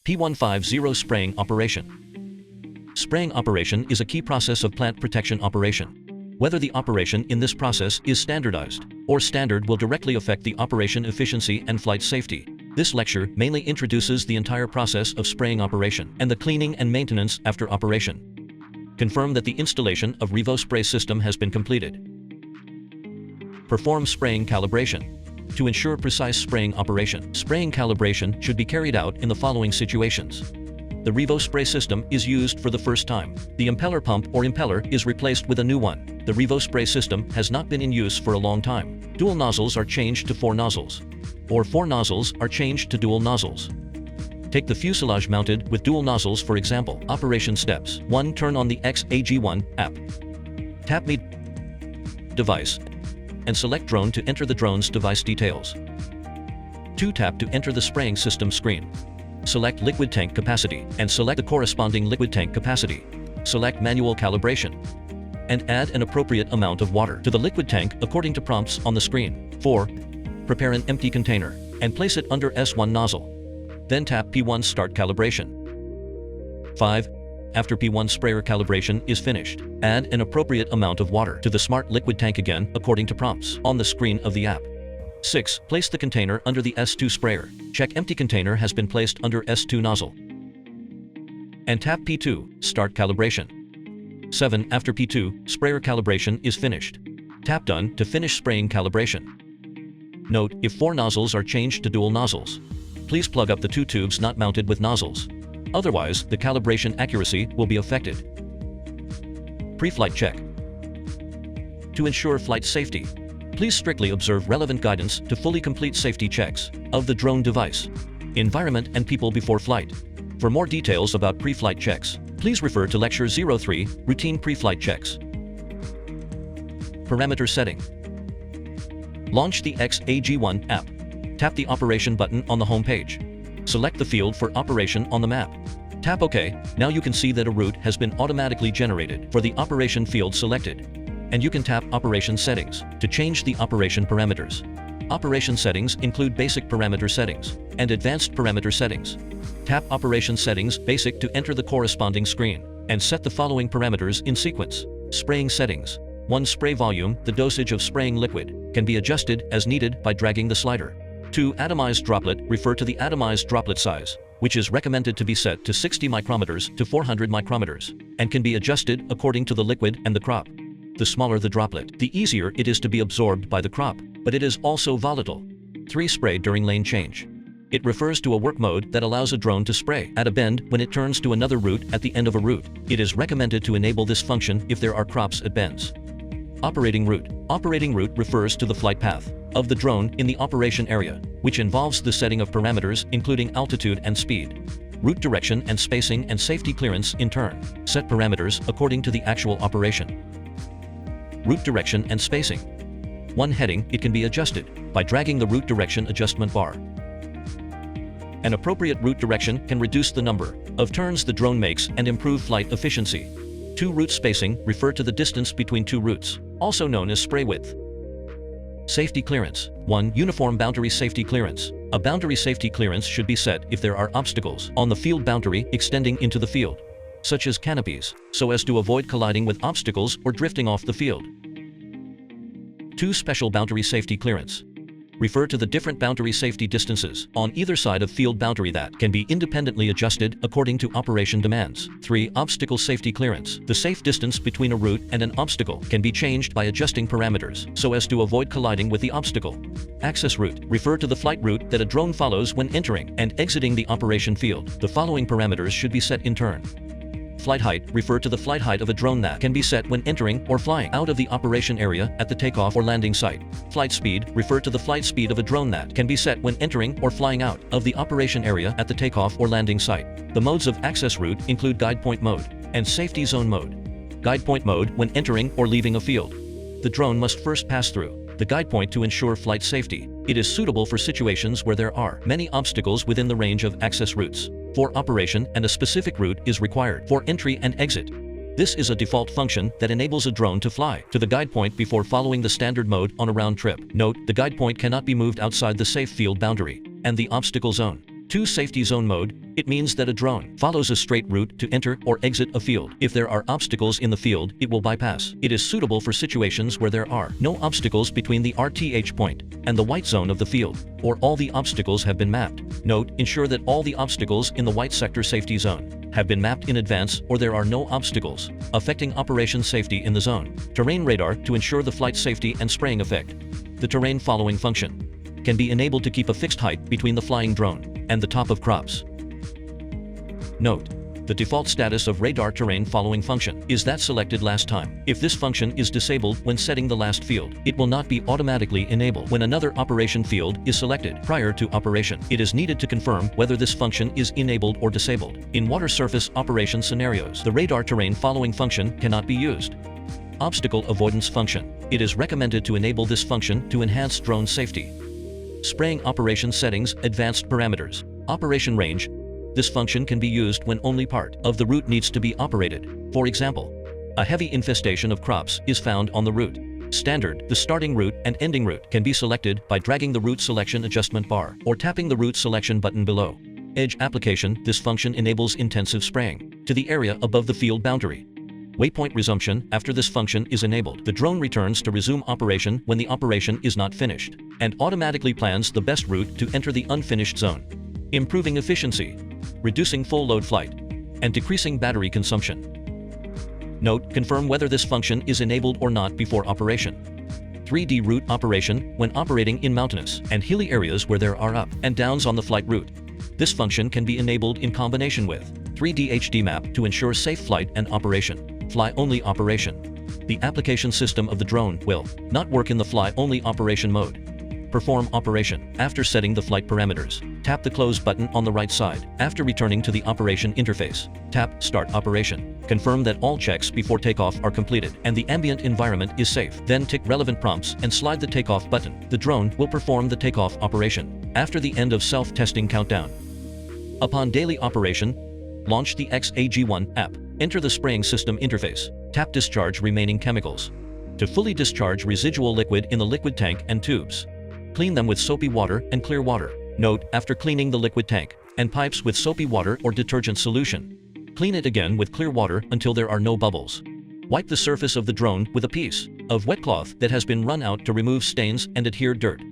P150 Spraying Operation. Spraying operation is a key process of plant protection operation. Whether the operation in this process is standardized or standard will directly affect the operation efficiency and flight safety. This lecture mainly introduces the entire process of spraying operation and the cleaning and maintenance after operation. Confirm that the installation of Revo spray system has been completed. Perform spraying calibration. To ensure precise spraying operation, spraying calibration should be carried out in the following situations. The Revo spray system is used for the first time. The impeller pump or impeller is replaced with a new one. The Revo spray system has not been in use for a long time. Dual nozzles are changed to 4 nozzles. Or 4 nozzles are changed to dual nozzles. Take the fuselage mounted with dual nozzles for example. Operation steps. 1. Turn on the XAG1 app. Tap Me device and select drone to enter the drone's device details. 2. Tap to enter the spraying system screen. Select liquid tank capacity and select the corresponding liquid tank capacity. Select manual calibration and add an appropriate amount of water to the liquid tank according to prompts on the screen. 4. Prepare an empty container and place it under S1 nozzle. Then tap P1 Start Calibration. 5. After P1 sprayer calibration is finished, add an appropriate amount of water to the smart liquid tank again according to prompts on the screen of the app. 6. Place the container under the S2 sprayer. Check empty container has been placed under S2 nozzle. And tap P2 Start Calibration. 7. After P2 sprayer calibration is finished, tap Done to finish spraying calibration. Note, if 4 nozzles are changed to dual nozzles, please plug up the 2 tubes not mounted with nozzles. Otherwise, the calibration accuracy will be affected. Pre-flight check. To ensure flight safety, please strictly observe relevant guidance to fully complete safety checks of the drone device, environment and people before flight. For more details about pre-flight checks, please refer to Lecture 03, Routine Pre-Flight Checks. Parameter setting. Launch the XAG1 app. Tap the Operation button on the home page. Select the field for operation on the map. Tap OK. Now you can see that a route has been automatically generated for the operation field selected. And you can tap Operation Settings to change the operation parameters. Operation settings include basic parameter settings and advanced parameter settings. Tap Operation Settings Basic to enter the corresponding screen and set the following parameters in sequence. Spraying settings. 1. Spray volume. The dosage of spraying liquid can be adjusted as needed by dragging the slider. 2. Atomized droplet. Refer to the atomized droplet size, which is recommended to be set to 60 micrometers to 400 micrometers, and can be adjusted according to the liquid and the crop. The smaller the droplet, the easier it is to be absorbed by the crop, but it is also volatile. 3. Spray during lane change. It refers to a work mode that allows a drone to spray at a bend when it turns to another route at the end of a route. It is recommended to enable this function if there are crops at bends. Operating route. Operating route refers to the flight path of the drone in the operation area, which involves the setting of parameters including altitude and speed. Route direction and spacing and safety clearance in turn set parameters according to the actual operation. Route direction and spacing. 1. Heading. It can be adjusted by dragging the route direction adjustment bar. An appropriate route direction can reduce the number of turns the drone makes and improve flight efficiency. 2. Route spacing. Refer to the distance between 2 routes, also known as spray width. Safety clearance. 1. Uniform boundary safety clearance. A boundary safety clearance should be set if there are obstacles on the field boundary extending into the field, such as canopies, so as to avoid colliding with obstacles or drifting off the field. 2. Special boundary safety clearance. Refer to the different boundary safety distances on either side of field boundary that can be independently adjusted according to operation demands. 3. Obstacle safety clearance. The safe distance between a route and an obstacle can be changed by adjusting parameters so as to avoid colliding with the obstacle. Access route. Refer to the flight route that a drone follows when entering and exiting the operation field. The following parameters should be set in turn. Flight height. Refer to the flight height of a drone that can be set when entering or flying out of the operation area at the takeoff or landing site. Flight speed. Refer to the flight speed of a drone that can be set when entering or flying out of the operation area at the takeoff or landing site. The modes of access route include guide point mode and safety zone mode. Guide point mode when entering or leaving a field. The drone must first pass through the guide point to ensure flight safety. It is suitable for situations where there are many obstacles within the range of access routes for operation and a specific route is required for entry and exit. This is a default function that enables a drone to fly to the guide point before following the standard mode on a round trip. Note, the guide point cannot be moved outside the safe field boundary and the obstacle zone. 2. Safety zone mode. It means that a drone follows a straight route to enter or exit a field. If there are obstacles in the field, it will bypass. It is suitable for situations where there are no obstacles between the RTH point and the white zone of the field, or all the obstacles have been mapped. Note: ensure that all the obstacles in the white sector safety zone have been mapped in advance, or there are no obstacles affecting operation safety in the zone. Terrain radar to ensure the flight safety and spraying effect. The terrain following function can be enabled to keep a fixed height between the flying drone and the top of crops. Note: the default status of radar terrain following function is that selected last time. If this function is disabled when setting the last field, it will not be automatically enabled when another operation field is selected prior to operation. It is needed to confirm whether this function is enabled or disabled. In water surface operation scenarios, the radar terrain following function cannot be used. Obstacle avoidance function. It is recommended to enable this function to enhance drone safety. Spraying operation settings, advanced parameters. Operation range. This function can be used when only part of the route needs to be operated. For example, a heavy infestation of crops is found on the route. Standard. The starting route and ending route can be selected by dragging the route selection adjustment bar or tapping the route selection button below. Edge application. This function enables intensive spraying to the area above the field boundary. Waypoint resumption. After this function is enabled, the drone returns to resume operation when the operation is not finished, and automatically plans the best route to enter the unfinished zone. Improving efficiency, reducing full load flight, and decreasing battery consumption. Note: confirm whether this function is enabled or not before operation. 3D route operation. When operating in mountainous and hilly areas where there are up and downs on the flight route, this function can be enabled in combination with 3D HD map to ensure safe flight and operation. Fly-only operation. The application system of the drone will not work in the fly-only operation mode. Perform operation. After setting the flight parameters, tap the close button on the right side. After returning to the operation interface, tap Start Operation. Confirm that all checks before takeoff are completed and the ambient environment is safe. Then tick relevant prompts and slide the takeoff button. The drone will perform the takeoff operation after the end of self-testing countdown. Upon daily operation, launch the XAG1 app. Enter the spraying system interface. Tap Discharge remaining chemicals to fully discharge residual liquid in the liquid tank and tubes. Clean them with soapy water and clear water. Note: after cleaning the liquid tank and pipes with soapy water or detergent solution, clean it again with clear water until there are no bubbles. Wipe the surface of the drone with a piece of wet cloth that has been run out to remove stains and adhered dirt.